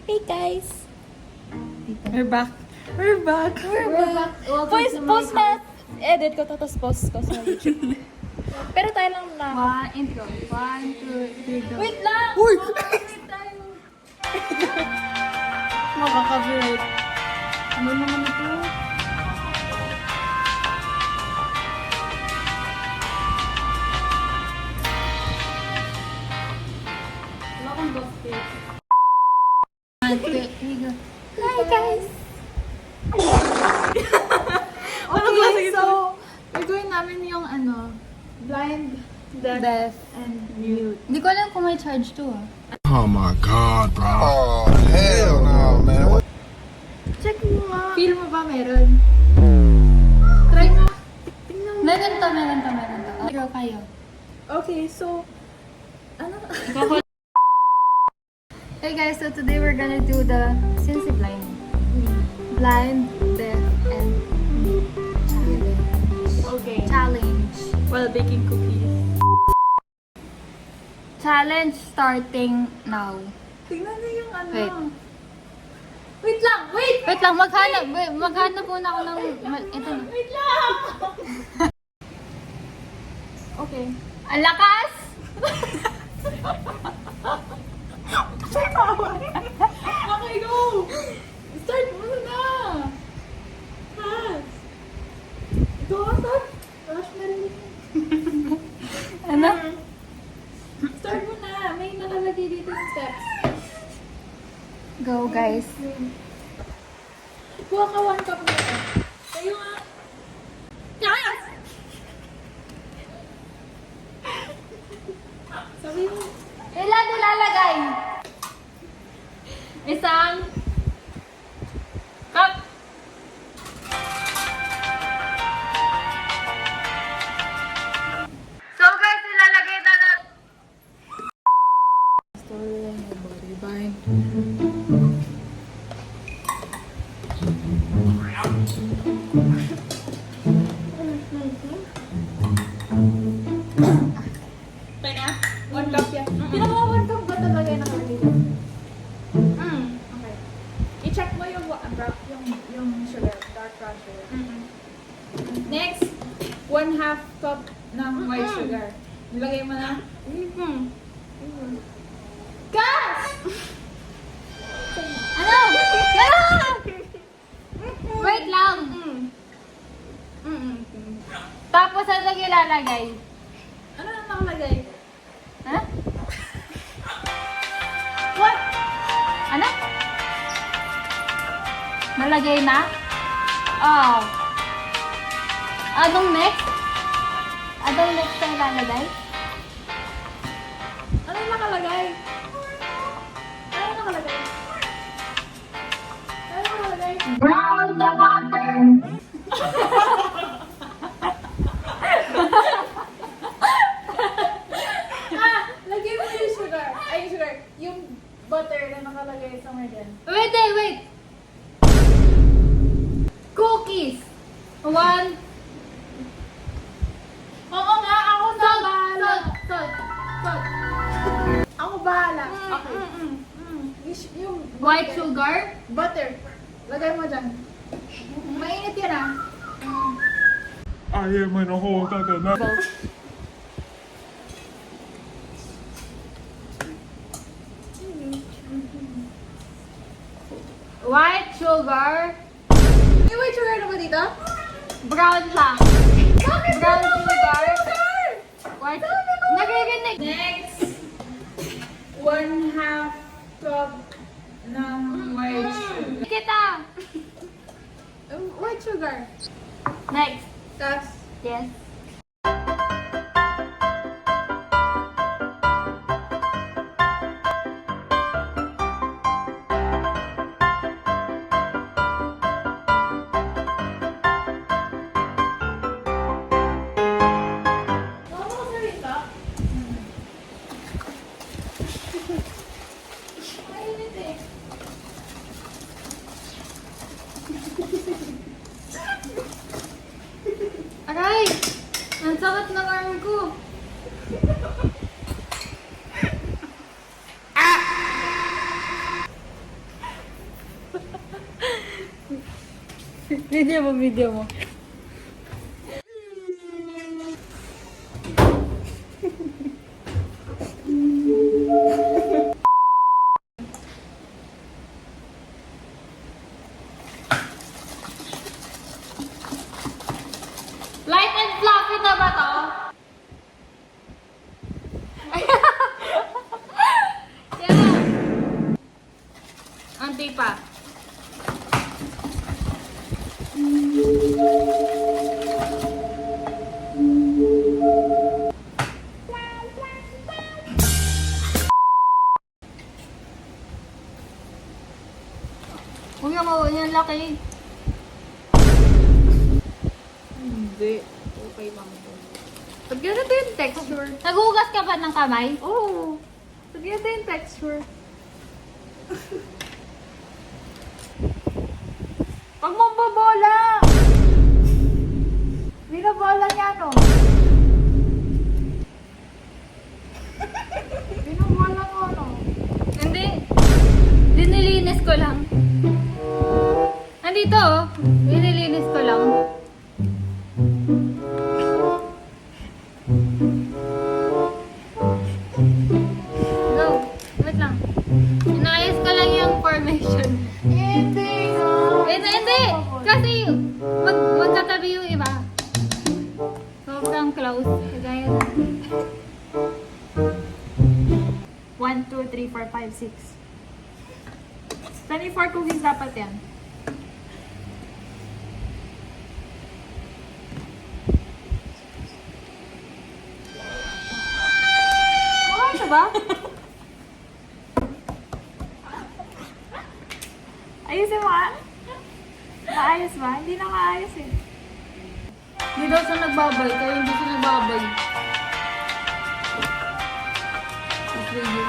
Hey guys! We're back. We're back. Post na! Edit ko to, tapos post ko sa YouTube. Pero tayo lang na. Intro. 1, 2, 3, go. Wait lang! Uy! Wait tayo. Makaka-copyright. Ano naman ito? Wala kang basket. 1, 2, 3, go. Hi guys! Okay, so, gagawin namin yung blind, Deaf. and mute. Hindi ko alam kung may charge to Oh my god, bro. Oh, hell no, man. Check mo nga. Feel mo ba meron? Try mo. Tingnan mo. Meron to. Draw kayo. Okay, so... Ano? Hey guys, so today we're gonna do the Cincy blind. Blind, deaf, and mute Okay. challenge. While baking cookies. Challenge starting now. Tingnan niyo yung ano. Wait. Wait lang! Wait! Wait lang, maghanap muna ako ng... Ito na. Wait lang! Okay. Ang lakas! Okay, go! Start mo na! Fast! Go, start! Rush na rin. Ano? Start mo na! May nakalagay dito yung steps. Go guys. Kuha ka 1 cup nito. Kayo nga. Yes! Sabi mo. Ilan nilalagay? Isang cup. So guys, ilalagay na natin. Storyline your body bind. Okay na? 1 cup yan. Pinaka 1 cup ba talaga yung nakalagay dito? Okay. I-check mo yung sugar, dark brown sugar. Next, 1/2 cup ng white sugar. Nilagay mo na? Gas! Ano? Wait lang. Tapos ano ilalagay? Ano na nakalagay? Ha? What? Ano? Nalagay na? Oh. Anong next? Anong next na ilalagay? Ano nakalagay? Ano nakalagay? Ano nakalagay? Brown the water. Lagay mo yung sugar. Ay, yung sugar. Yung butter na nakalagay somewhere dyan. Wait. Cookies. 1. Oo nga, ako na bahala. Salt. Ako bahala. Mm, Okay. Yung White sugar. butter. Lagay mo dyan. Mainit yan ah. I am in a hole that White sugar. May white sugar na ba dito? Brown lang. Bakit Brown ba sugar. sugar? White. Nagriginig. Next, 1/2 cup ng white sugar. Kita. White sugar. Next. Tapos, Yes. ano ko sa rin ka? Mainit eh. Aray! Video mo. Light and fluffy na ba to? Yeah. Anti pa. Huwag na mawala yan, laki. Hindi. Okay lang to. Pag ganito yung texture. Nagugas ka ba ng kamay? Oo. Pag ganito yung texture. Pag mambabola! Binabola niya, no? Binabola ko, no? Hindi. Dinilinis ko lang. Nandito, oh. Dinilinis ko lang. Go. Wait lang. Inayos ko lang yung formation. Hindi, no? Hindi. Kasi, magkatabi yung iba. Sobrang close. Kagaya na. 1, 2, 3, 4, 5, 6. 24 cookies dapat yan. Okay na ba? Ayusin mo ah. Maayos ba? Hindi na maayos eh. Hindi daw siya nagbabay, kaya hindi siya nagbabay. This video.